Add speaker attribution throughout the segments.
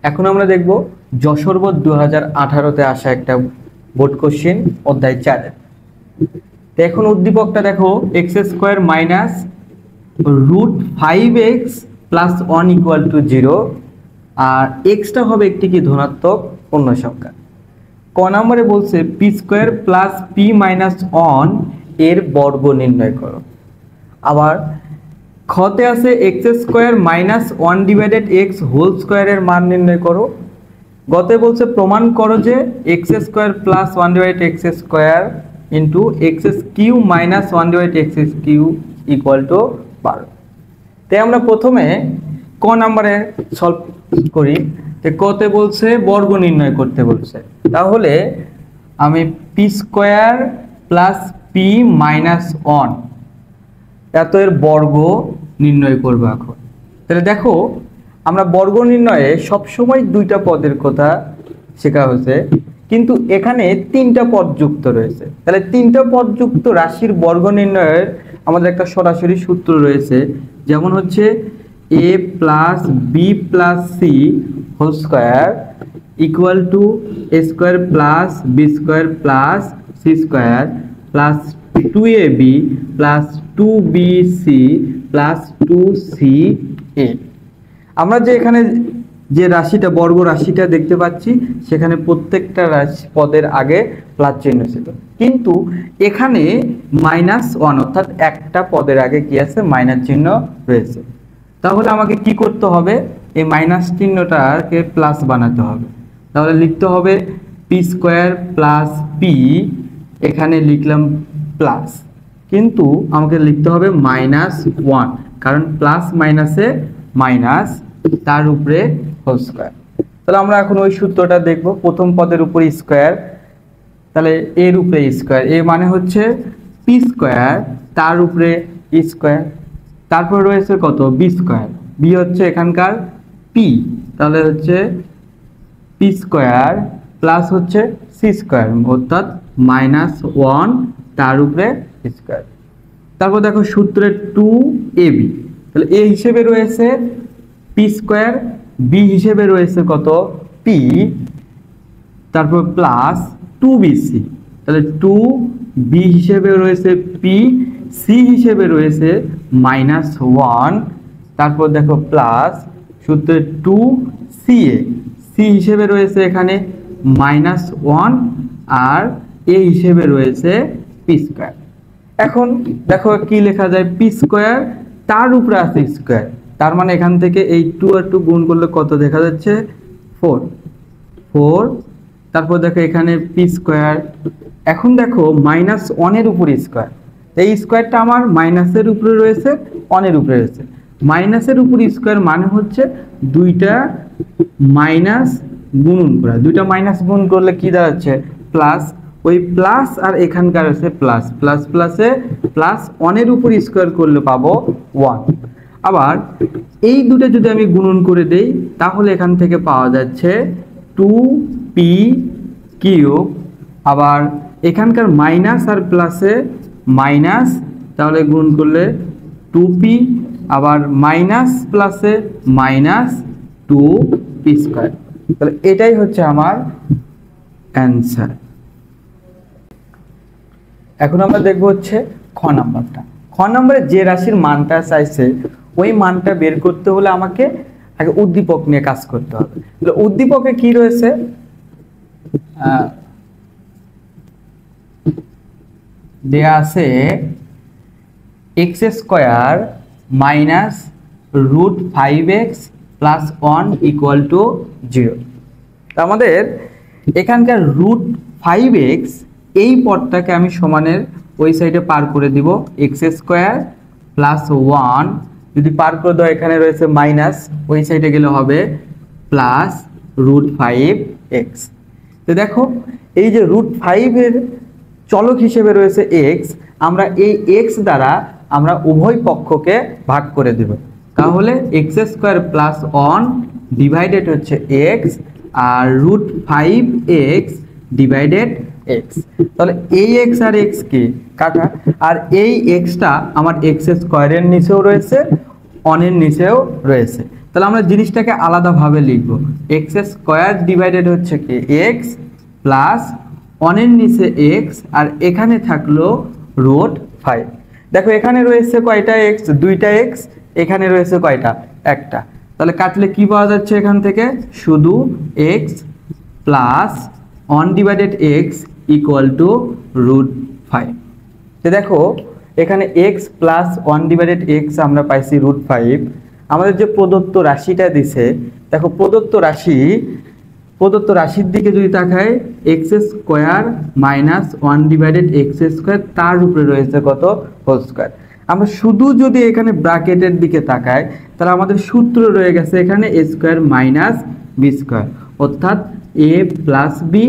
Speaker 1: এখন আমরা দেখব যশোর বোর্ড 2018-তে আসা একটা বোর্ড কোশ্চেন অধ্যায় 4। তো এখন উদ্দীপকটা দেখো x² minus √5x plus 1 equal to 0, আর এক্সটা হবে একটি কি ধনাত্মক পূর্ণ সংখ্যা। ক নম্বরে বলছে p² প্লাস p মাইনাস 1 এর বর্গ নির্ণয় করো। আবার খতে আছে x² minus 1 divided x whole square এর মান নির্ণয় করো। গতে বলছে প্রমাণ করো যে x² plus 1 divided x² into x³ minus 1 divided x³ equal to 12। তাই আমরা প্রথমে ক নম্বরে সলভ করি। তো কতে বলছে বর্গ নির্ণয় করতে বলছে, তাহলে আমি p² প্লাস p মাইনাস 1 এত এর বর্গ নির্ণয় করব। এখন তাহলে দেখো আমরা বর্গ নির্ণয়ে সবসময় দুইটা পদের কথা শেখা হয়েছে, কিন্তু এখানে তিনটা পদ যুক্ত রয়েছে। তাহলে তিনটা পদ যুক্ত রাশির বর্গ নির্ণয়ের আমাদের একটা সরাসরি সূত্র রয়েছে, যেমন হচ্ছে a plus b plus c whole square equal to a² plus b² plus c² plus 2ab plus 2bc plus 2ca। আমরা যে এখানে যে রাশিটা বর্গ রাশিটা দেখতে পাচ্ছি, সেখানে প্রত্যেকটা রাশি পদের আগে প্লাস চিহ্ন ছিল, কিন্তু এখানে -1 অর্থাৎ একটা পদের আগে কি আছে মাইনাস চিহ্ন রয়েছে। তাহলে আমাকে কি করতে হবে, এই মাইনাস চিহ্নটাকে প্লাস বানাতে হবে। তাহলে লিখতে হবে p² প্লাস p, এখানে লিখলাম প্লাস, কিন্তু আমাকে লিখতে হবে -1, কারণ প্লাস মাইনাসে মাইনাস, তার উপরে হোল স্কয়ার। তাহলে আমরা এখন ওই সূত্রটা দেখব। প্রথম পদের উপরে স্কয়ার, তাহলে এর উপরে স্কয়ার, এ মানে হচ্ছে p², তার উপরে স্কয়ার, তারপর রয়েছে কত b², বি হচ্ছে এখানকার p, তাহলে হচ্ছে p² প্লাস হচ্ছে c², অর্থাৎ -1 তার উপরে স্কয়ার। তারপর দেখো সূত্রে 2ab, তাহলে a হিসেবে রয়েছে p², b হিসেবে রয়েছে কত p, তারপর প্লাস 2bc, তাহলে 2b হিসেবে রয়েছে p, c হিসেবে রয়েছে -1, তারপর দেখো প্লাস সূত্রে 2ca, c হিসেবে রয়েছে এখানে -1, আর a হিসেবে রয়েছে p²। এখন দেখো কি লেখা যায়, p² তার উপরে আছে স্কয়ার, তার মানে এখান থেকে এই 2 আর 2 গুণ করলে কত দেখা যাচ্ছে 4। তারপর দেখো এখানে p², এখন দেখো -1 এর উপরে স্কয়ার, এই স্কয়ারটা আমার মাইনাসের উপরে রয়েছে, 1 এর উপরে রয়েছে। মাইনাসের উপরে স্কয়ার মানে হচ্ছে দুইটা মাইনাস গুণন করা, দুইটা মাইনাস গুণ করলে কি দাঁড়াচ্ছে প্লাস, ওই প্লাস আর এখানকার আছে প্লাস, প্লাস প্লাসে প্লাস 1 এর উপর স্কয়ার করলে পাবো 1। আবার এই দুটো যদি আমি গুণন করে দেই, তাহলে এখান থেকে পাওয়া যাচ্ছে 2p³, আবার এখানকার মাইনাস আর প্লাসে মাইনাস, তাহলে গুণ করলে 2p, আবার মাইনাস প্লাসে মাইনাস 2p²। তাহলে এটাই হচ্ছে আমার অ্যান্সার। এখন আমরা দেখব হচ্ছে খ নাম্বারটা। খ নাম্বারে যে রাশির মানটা চাইছে ওই মানটা বের করতে হলে আমাকে আগে উদ্দীপক নিয়ে কাজ করতে হবে। তাহলে উদ্দীপকে কি রয়েছে, দেয়া আছে x² minus √5x plus 1 equal to 0। আমাদের এখানকার √5x এই পদটাকে আমি সমানের ওই সাইডে পার করে দিব, x² প্লাস 1 যদি পার করে দাও, এখানে রয়েছে মাইনাস, ওই সাইডে গেলে হবে প্লাস √5x। তো দেখো এই যে √5 এর চলক হিসেবে রয়েছে x, আমরা এই x দ্বারা আমরা উভয় পক্ষকে ভাগ করে দেব, তাহলে x² প্লাস 1 ডিভাইডেড হচ্ছে x, আর √5x ডিভাইডেড x। তাহলে এই x আর x কে কাটা, আর এই xটা আমার x² এর নিচেও রয়েছে, 1 এর নিচেও রয়েছে, তাহলে আমরা জিনিসটাকে আলাদাভাবে লিখব, এক্স স্কোয়ার ডিভাইডেড হচ্ছে কি এক্স প্লাস অনের নিচে এক্স আর এখানে থাকলো রুট 5। দেখো এখানে রয়েছে কয়টা এক্স, দুইটা এক্স, এখানে রয়েছে কয়টা, একটা। তাহলে কাটলে কি পাওয়া যাচ্ছে এখান থেকে, শুধু x plus one divided x equal to root 5। তো দেখো এখানে x plus one divided x আমরা পাইছি রুট 5। আমাদের যে প্রদত্ত রাশিটা দিছে, দেখো প্রদত্ত রাশির দিকে যদি তাকাই x square minus one divided x square, তার উপরে রয়েছে কত, হোল স্কোয়ার। আমরা শুধু যদি এখানে ব্র্যাকেটের দিকে তাকাই তাহলে আমাদের সূত্র রয়ে গেছে এখানে এ স্কোয়ার মাইনাস বি স্কোয়ার, অর্থাৎ এ plus B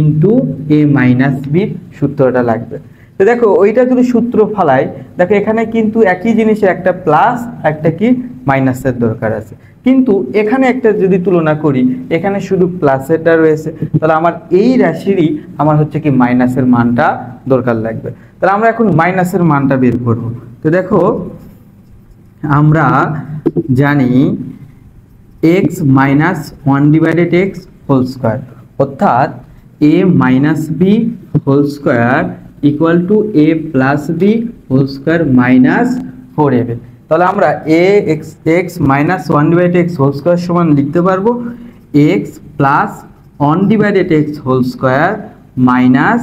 Speaker 1: into a minus B সূত্রটা লাগবে। তো দেখো ওইটা যদি সূত্র ফালাই, দেখো এখানে কিন্তু একই জিনিসে একটা প্লাস একটা কি মাইনাসের দরকার আছে, কিন্তু এখানে একটা যদি তুলনা করি এখানে শুধু প্লাসেরটা রয়েছে, তাহলে আমার এই রাশিরই আমার হচ্ছে কি মাইনাসের মানটা দরকার লাগবে। তাহলে আমরা এখন মাইনাসের মানটা বের করব। তো দেখো আমরা জানি x minus one divided x whole square, অর্থাৎ a minus b whole square equal to a plus b whole square minus 4ab। তাহলে আমরা এ x minus one divided x whole square সমান লিখতে পারবো x plus one divided x whole square minus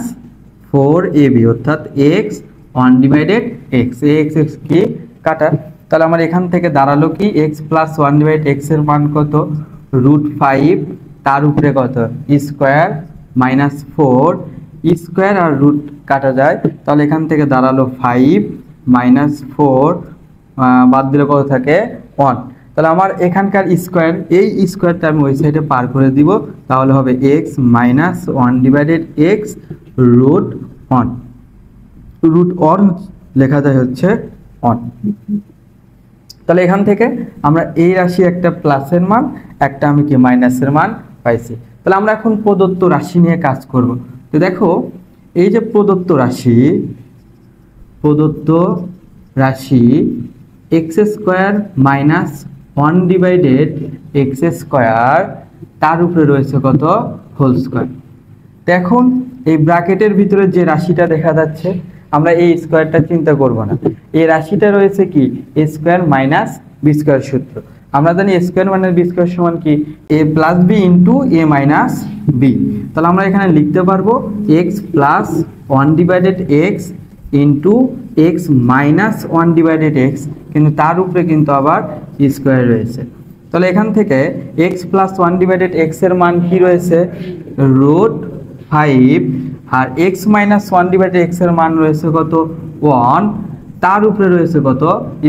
Speaker 1: 4ab, অর্থাৎ x one divided x, x x কি কাটা। তাহলে আমার এখান থেকে দাঁড়ালো কি x plus one divided x এর মান কত, রুট 5, তার উপরে কত স্কোয়ার মাইনাস 4, স্কোয়ার আর রুট কাটা যায়, তাহলে এখান থেকে দাঁড়ালো 5 মাইনাস 4, বাদ দিলে কত থাকে 1। তাহলে আমার এখানকার স্কোয়ার, এই স্কোয়ারটা আমি ওই সাইডে পার করে দিব, তাহলে হবে x minus one divided x root 1, root 1 লেখা যায় হচ্ছে 1। তাহলে এখান থেকে আমরা এই রাশি একটা প্লাসের মান, একটা আমি কি মাইনাসের মান পাইছি। তাহলে আমরা এখন প্রদত্ত রাশি নিয়ে কাজ করব। তো দেখো এই যে প্রদত্ত রাশি x square minus one divided x square, তার উপরে রয়েছে কত, হোল স্কোয়ার। এখন এই ব্র্যাকেটের ভিতরে যে রাশিটা দেখা যাচ্ছে আমরা এই স্কোয়ারটা চিন্তা করব না, এই রাশিটা রয়েছে কি এ স্কোয়ার মাইনাস বি স্কোয়ার সূত্র। আমরা জানি এ স্কোয়ার মাইনাস বি স্কোয়ার সমান কি এ plus B into a minus b. তাহলে আমরা এখানে লিখতে পারবো x plus one divided x into x minus one divided x, কিন্তু তার উপরে কিন্তু আবার স্কোয়ার রয়েছে। তাহলে এখান থেকে x plus one divided x এর মান কি রয়েছে, রুট 5, আর x minus one divided x এর মান রয়েছে কত 1, তার উপরে রয়েছে কত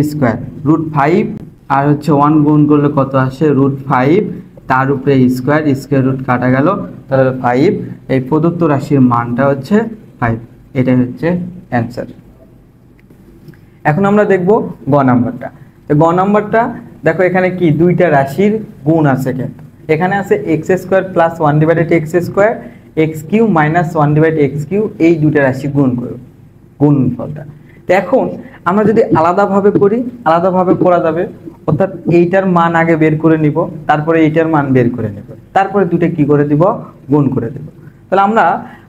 Speaker 1: স্কোয়ার, রুট 5 আর হচ্ছে 1 গুণ করলে কত আসে রুট 5, তার উপরে স্কোয়ার, স্কোয়ার রুট কাটা গেল, তাহলে 5। এই প্রদত্ত রাশির মানটা হচ্ছে 5, এটাই হচ্ছে অ্যান্সার। এখন আমরা দেখব গ নাম্বারটা। তো গ নাম্বারটা দেখো এখানে কি দুইটা রাশির গুণ আছে, কিন্তু এখানে আছে x square plus one divided x square, x cube minus one divided x cube, এই দুইটা রাশি গুণ করব, গুণফলটা। তো এখন আমরা যদি আলাদাভাবে করি, আলাদাভাবে করা যাবে, অর্থাৎ এইটার মান আগে বের করে নিব, তারপরে এইটার মান বের করে নেব, তারপরে দুটো কি করে দিব, গুণ করে দেব। তাহলে আমরা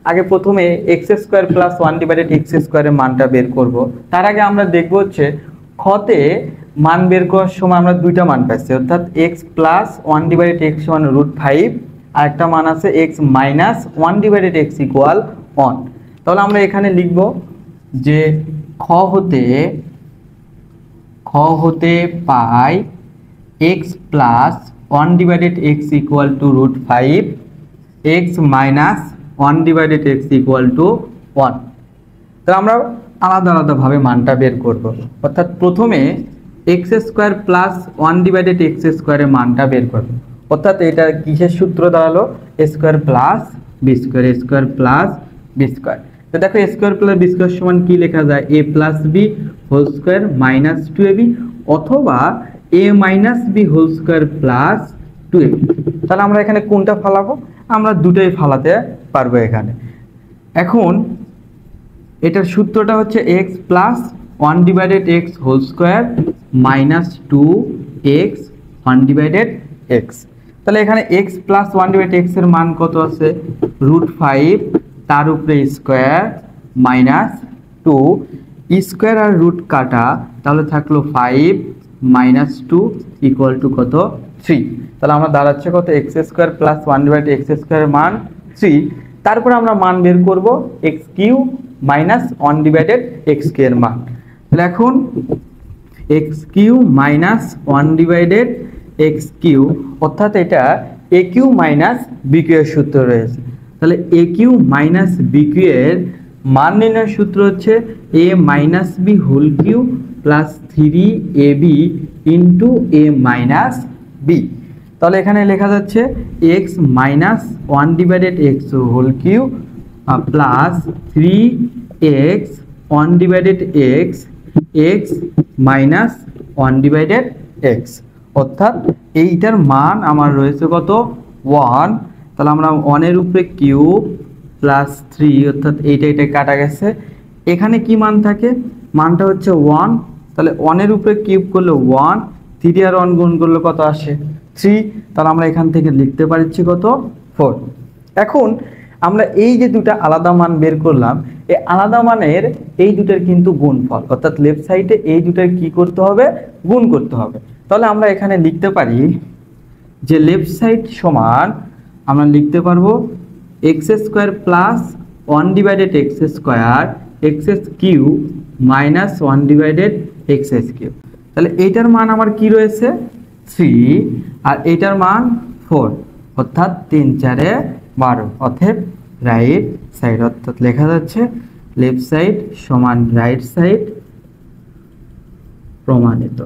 Speaker 1: আগে প্রথমে x square plus one divided x স্কোয়ারের মানটা বের করব। তার আগে আমরা দেখব হচ্ছে খতে মান বের করার সময় আমরা দুইটা মান পাইছি, অর্থাৎ x plus one divided x সমান রুট 5, আর একটা মান আছে x minus one divided x equal 1। তাহলে আমরা এখানে লিখব যে খ হতে পাই x plus one divided x equal to root 5, x minus one divided x equal to 1। তাহলে আমরা আলাদা আলাদাভাবে মানটা বের করব, অর্থাৎ প্রথমে x square plus one divided x স্কোয়ারের মানটা বের করব, অর্থাৎ এটা কিসের সূত্র দাঁড়ালো, a square plus b square, a square plus b square. তো দেখো a square plus b square সমান কি লেখা যায়, a plus b whole square minus 2ab, অথবা a minus b whole square plus 2ab। তাহলে আমরা এখানে কোনটা ফালাবো, আমরা দুটোই ফালাতে পারবো এখানে। এখন এটার সূত্রটা হচ্ছে x plus one divided x whole square minus 2x 1/x। তাহলে এখানে x প্লাস 1/x এর মান কত আছে? √5 তার উপরে স্কোয়ার মাইনাস 2 স্কোয়ার আর রুট কাটা, তাহলে থাকলো 5 মাইনাস 2 ইকুয়াল টু কত? 3। তাহলে আমরা দাঁড়াচ্ছে কত? X square plus 1/x square মান 3। তারপর আমরা মান বের করব এক্স কিউ মাইনাস 1/x এর মান। তাহলে এখন x cube minus 1/x cube, অর্থাৎ এটা a cube minus b cube এর সূত্র রয়েছে। তাহলে a cube minus b cube এর মান নির্ণয়ের সূত্র হচ্ছে a minus b whole cube plus 3ab into a minus b. তাহলে এখানে লেখা যাচ্ছে x minus 1/x whole cube plus 3x 1/x x minus 1/x, অর্থাৎ এইটার মান আমার রয়েছে কত? 1। তাহলে আমরা 1 এর উপরে কিউব প্লাস 3, অর্থাৎ এইটা কাটা গেছে। এখানে কি মান থাকে? মানটা হচ্ছে 1। তাহলে 1 এর উপরে কিউব করলে 1, 3 আর 1 গুণ করলে কত আসে? 3। তাহলে আমরা এখান থেকে লিখতে পারছি কত? 4। এখন আমরা এই যে দুটা আলাদা মান বের করলাম, এই আলাদা মানের এই দুটার কিন্তু গুণফল, অর্থাৎ লেফট সাইডে এই দুটার কি করতে হবে? গুণ করতে হবে। তাহলে আমরা এখানে লিখতে পারি যে লেফট সাইড সমান আমরা লিখতে পারবো x square plus 1/x square x cube minus 1/x cube. তাহলে এইটার মান আমার কি রয়েছে? 3 আর এইটার মান 4, অর্থাৎ 3 4 12। অতএব রাইট সাইড, অর্থাৎ লেখা যাচ্ছে লেফট সাইড সমান রাইট সাইড প্রমাণিত।